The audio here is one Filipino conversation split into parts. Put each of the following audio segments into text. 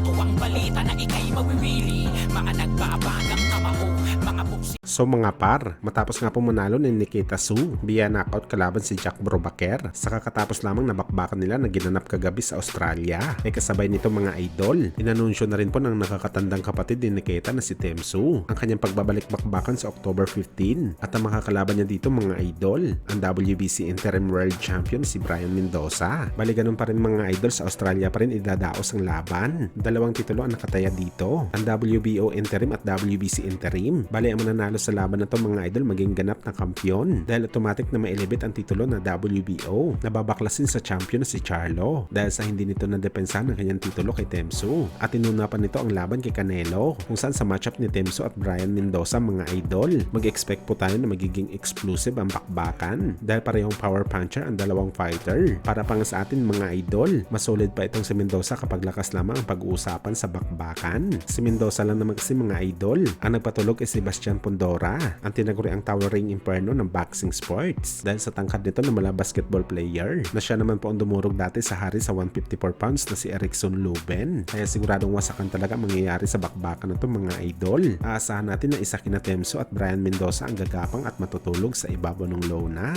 Ito ang balita na ikay mawiwili. Mga nagbabagang kamao, mga buksi. So mga par, matapos nga po manalo ni Nikita Su via knockout kalaban si Jack Brubaker sa kakatapos lamang na bakbakan nila na ginanap kagabi sa Australia. Ay kasabay nito mga idol, inanunsyo na rin po ng nakakatandang kapatid ni Nikita na si Temsu ang kanyang pagbabalik bakbakan sa October 15 at ang makakalaban niya dito mga idol, ang WBC Interim World Champion si Brian Mendoza. Bali ganun pa rin mga idol, sa Australia pa rin idadaos ang laban. Dalawang titulo ang nakataya dito, ang WBO Interim at WBC Interim. Bali ang mananalo sa laban na to mga idol maging ganap na kampiyon dahil automatic na ma-elevate ang titulo na WBO na babaklasin sa champion na si Charlo dahil sa hindi nito nadepensahan ang kanyang titulo kay Temsu at inuna pa nito ang laban kay Canelo kung saan sa matchup ni Temsu at Brian Mendoza mga idol mag-expect po tayo na magiging explosive ang bakbakan dahil parehong power puncher ang dalawang fighter. Para pa nga sa atin mga idol, mas solid pa itong si Mendoza kapag lakas lamang ang pag-uusapan sa bakbakan. Si Mendoza lang naman kasi mga idol ang nagpatulog kay Sebastian Pondora, ang tinaguri ang towering inferno ng boxing sports dahil sa tangkad nito na mula basketball player na siya naman po ang dumurog dati sa hari sa 154 pounds na si Erickson Lubin. Kaya siguradong wasakan talaga mangyayari sa bakbakan na to mga idol. Aasahan natin na isa kina Temso at Brian Mendoza ang gagapang at matutulog sa ibabaw ng lona.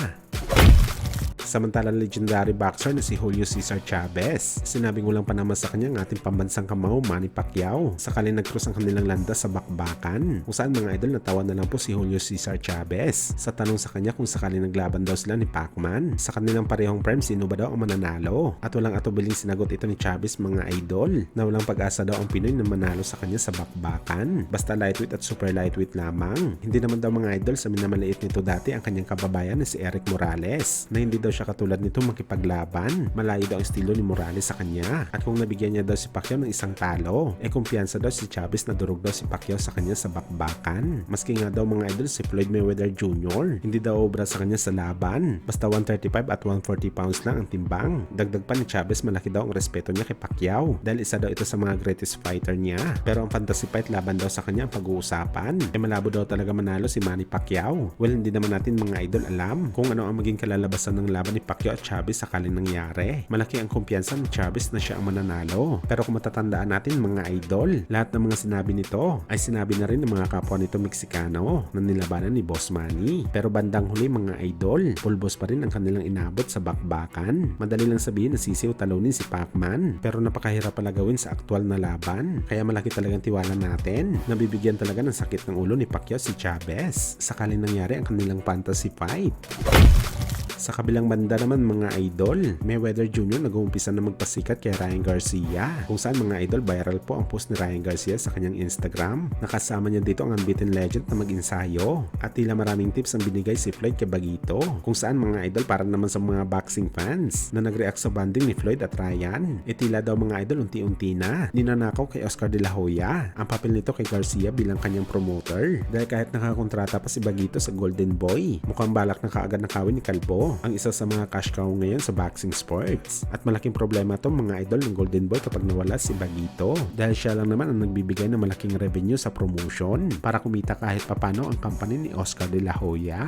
Samantalang legendary boxer na si Julio Cesar Chavez, sinabing walang pa naman sa kanya ang ating pambansang kamao Manny Pacquiao sakaling nag-cross ang kanilang landas sa bakbakan. Kung saan mga idol natawa na lang po si Julio Cesar Chavez sa tanong sa kanya kung sakaling naglaban daw sila ni Pacman sa kanilang parehong prime, sino ba daw ang mananalo? At walang atubiling sinagot ito ni Chavez mga idol na walang pag-asa daw ang Pinoy na manalo sa kanya sa bakbakan, basta lightweight at super lightweight lamang. Hindi naman daw mga idol sa minamaliit nito dati ang kanyang kababayan na si Eric Morales na hindi daw siya katulad nito makipaglaban. Malayo daw ang estilo ni Morales sa kanya. At kung nabigyan niya daw si Pacquiao ng isang talo, kumpiyansa daw si Chavez na durog daw si Pacquiao sa kanya sa bakbakan. Maski nga daw mga idol si Floyd Mayweather Jr. hindi daw obra sa kanya sa laban. Basta 135 at 140 pounds lang ang timbang. Dagdag pa ni Chavez malaki daw ang respeto niya kay Pacquiao dahil isa daw ito sa mga greatest fighter niya. Pero ang fantasy fight laban daw sa kanya ang pag-uusapan. Malabo daw talaga manalo si Manny Pacquiao. Well, hindi naman natin mga idol alam kung ano ang maging kalalabasan ng laban ni Pacquiao at Chavez sakaling nangyari. Malaki ang kumpiyansa ni Chavez na siya ang mananalo. Pero kung matatandaan natin mga idol, lahat ng mga sinabi nito ay sinabi na rin ng mga kapwa nito Meksikano na nilabanan ni Boss Manny. Pero bandang huli mga idol, pulbos pa rin ang kanilang inabot sa bakbakan. Madali lang sabihin na sisiw talunin si Pacman, pero napakahirap pala gawin sa aktual na laban. Kaya malaki talagang tiwala natin na bibigyan talaga ng sakit ng ulo ni Pacquiao si Chavez sakaling nangyari ang kanilang fantasy fight. Sa kabilang banda naman mga idol, Mayweather Jr. nag-uumpisa na magpasikat kay Ryan Garcia. Kung saan mga idol, viral po ang post ni Ryan Garcia sa kanyang Instagram. Nakasama niya dito ang unbeaten legend na mag-ensayo. At tila maraming tips ang binigay si Floyd kay Bagito. Kung saan mga idol, para naman sa mga boxing fans na nag-react sa banding ni Floyd at Ryan. Tila daw mga idol unti-unti na ninanakaw kay Oscar De La Hoya ang papel nito kay Garcia bilang kanyang promoter. Dahil kahit nakakontrata pa si Bagito sa Golden Boy, mukhang balak na kaagad nakawin ni Calvo ang isa sa mga cash cow ngayon sa boxing sports. At malaking problema to mga idol ng Golden Boy kapag nawala si Bagito dahil siya lang naman ang nagbibigay ng malaking revenue sa promotion para kumita kahit papano ang company ni Oscar De La Hoya.